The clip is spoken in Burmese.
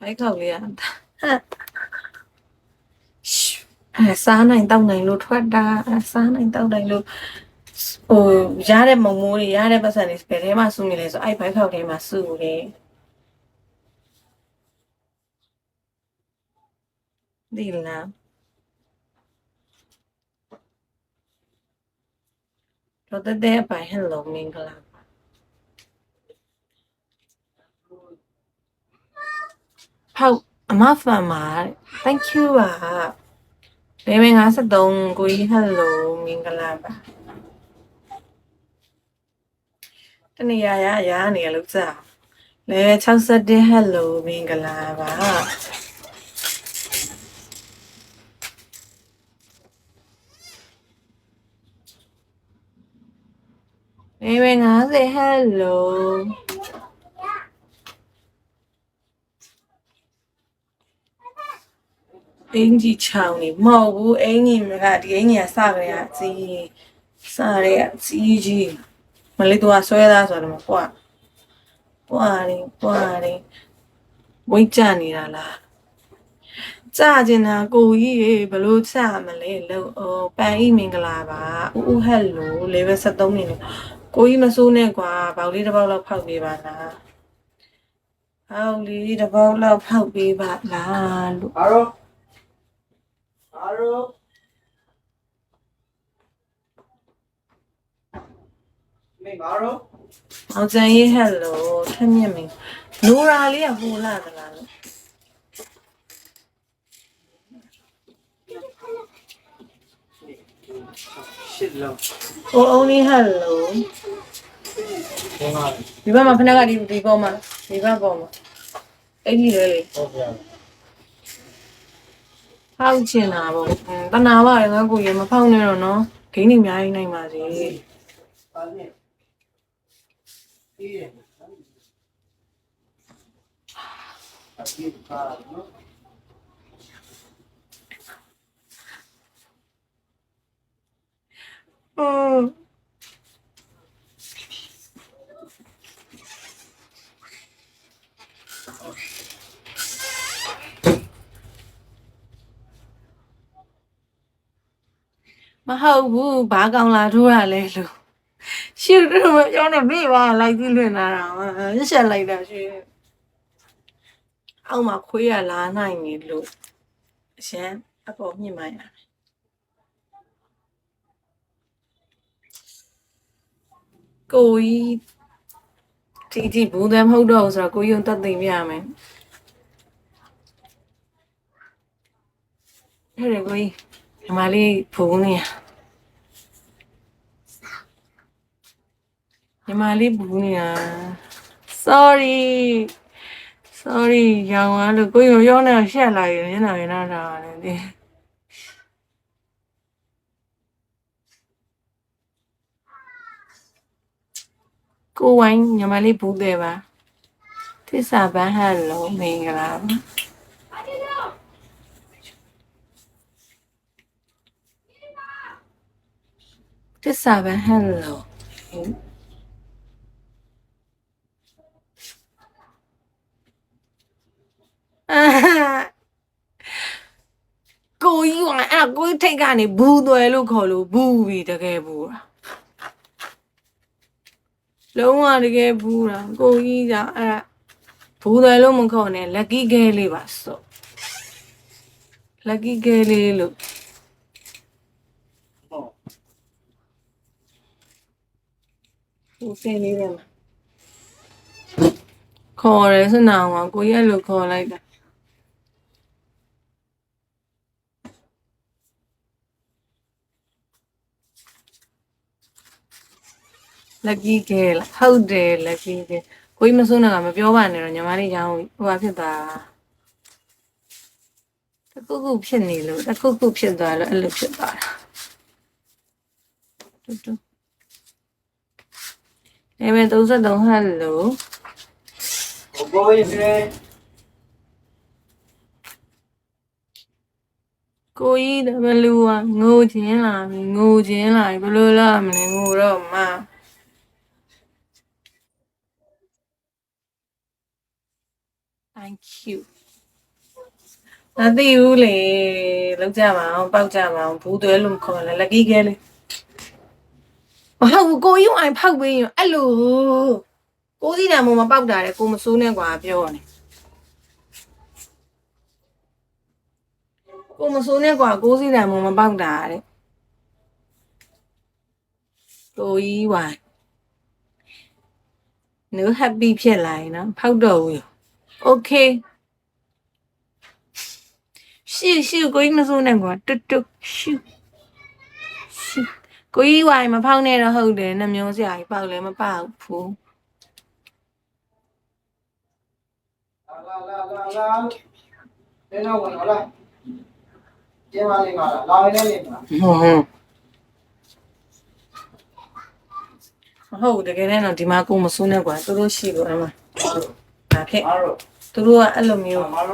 ဘိုက်ခေါက်လေးอ่ะစားနိုင်တောက်နိုင်လို့ထွက်တာစားနိုင်တောက်နိုင်လို့ဟိုရတဲ့မုံမိုးတွေရတဲ့ပတ်စံတွေဘယ်ထဲမှာစုနေလဲဆိုအဲ့ဘိုက်ခေါက်ထဲမှာစုတယ်ဒီလားတော့တဲ့အပိုင်ဟယ်လိုမင်္ဂလာဖောက်အမဖန်ပါ thank you ပါလေမ53ကိုကြီးဟယ်လိုမင်္ဂလာပါတနေရနေရလို့စားလေ61ဟယ်လိုမင်္ဂလာပါလေ50ဟယ်လိုအင်ကြီးချောင်းနေမဟုတ်ဘူးအင်ကြီးကဒီအင်ကြီးကစကြရအကြီးစရဲအကြီးမလေးတော့ဆွဲသားဆိုတော့ပွားတယ်ဝိတ်ကြနေတာလားကြာကျင်တာကိုကြီးရေဘလို့ချမလဲလို့ပန်ဤမင်္ဂလာပါဦးဟယ်လို level 73နေလို့ကိုကြီးမစိုးနဲ့ကွာဘောက်လေးတစ်ပေါက်လောက်ဖောက်ပေးပါလားဘောက်လေးတစ်ပေါက်လောက်ဖောက်ပေးပါလားလို့အားရောမေငါရောအောင်စံရေးဟယ်လိုထက်မြင့်မင်းနိုရာလေးကဟိုလာသလားလို့ရှစ်လုံးကိုအုံးလေးဟယ်လိုဒီဘက်မှာဖနက်ကဒီပေါ်မှာဒီဘက်ပေါ်မှာအဲ့ဒီလေဟုတ်ပြဖောက်ချင်တာပေါ့တနာပါရငါကိုရမဖောက်နဲ့တော့နော်ဂိမ်းနေအများကြီးနိုင်ပါစေပါနေအေးအပြေပါနော်မဟုတ်ဘူးဘာကောင်လာထိုးရလဲလို့ရှစ်တော့မပြောနဲ့မိပါလိုက်ပြီးလွင်လာတာရစ်ဆက်လိုက်တာရှင်အောက်မှာခွေးရလာနိုင်နေလို့အရှမ်းအပေါ်မြင့်မှရတယ်ကိုကြီးဒီဘူးတယ်မဟုတ်တော့ဘူးဆိုတော့ကိုကြီးုံတက်သိပြရမယ်ဟဲ့ကိုကြီးညီမလေးဘူးနေရညီမလေးဘူးနေရ sorry ရောင်သွားလို့ကိုကြီးရောနေရှက်လာရင်မျက်နှာရင်းထားတာလည်းဒီကိုဝိုင်းညီမလေးဘူးတယ်ပါသစ္စာပန်းဟယ်လိုမင်္ဂလာပါသစ္စာပန်းဟယ်လိုကိုကြီးကအဲ့ကိုကြီးထိတ်ကနေဘူးသွဲလို့ခေါ်လို့ဘူးပြီတကယ်ဘူးလားလုံးဝတကယ်ဘူးလားကိုကြီးကအဲ့ဘူးသွဲလို့မခေါ်နဲ့ lucky girl လေးပါစို့ lucky girl လေးလို့ဟုတ်စင်းလေးပဲခေါ်ရဲစနာအောင်ကိုကြီးအဲ့လိုခေါ်လိုက်တာlucky girl ဟုတ်တယ် lucky girl ကိုကြီးမစိုးနဲ့ကမပြောပါနဲ့တော့ညီမလေးရောင်းဟိုဟာဖြစ်သွားတခုဖြစ်နေလို့တခုဖြစ်သွားလို့အဲ့လိုဖြစ်သွားတာတူလေမဲ33ဟယ်လိုဘောရေးစရဲကိုကြီးတဘလူကငိုချင်းလာပြီဘယ်လိုလာမလဲငိုတော့မှthank you မသိဘူးလေလောက်ကြပါအောင်ပေါက်ကြပါအောင်ဘူးသွဲလို့ခေါ်လဲလက်ကီးခဲလေမဟုတ်ဘူးကိုကြီးဝိုင်ဖောက်ပေးရင်အဲ့လိုကိုစီတံမမပေါက်တာလေကိုမစိုးနဲ့ကွာပြောနေကိုမစိုးနဲ့ကွာကိုစီတံမပေါက်တာတဲ့ကိုကြီးဝိုင်နူ happy ဖြစ်လာရင်နော်ဖောက်တော့ဘူးโอเคရှူရှူကိုကြီးမစိုးနဲ့ကွာတွတ်တွတ်ရှူရှူကိုကြီးဝိုင်မဖောက်နဲ့တော့ဟုတ်တယ်နှမျိုးစရာကြီးပေါက်လဲမပေါက်ဘူး လာနေတော့ဝင်လာကျမလေးပါလာရနေပါ ဟုတ်တကယ်တမ်းတော့ဒီမှာကိုမစိုးနဲ့ကွာသူတို့ရှိလို့အမှဒါဖြစ် အားတော့ သူတို့ကအဲ့လိုမျိုး အား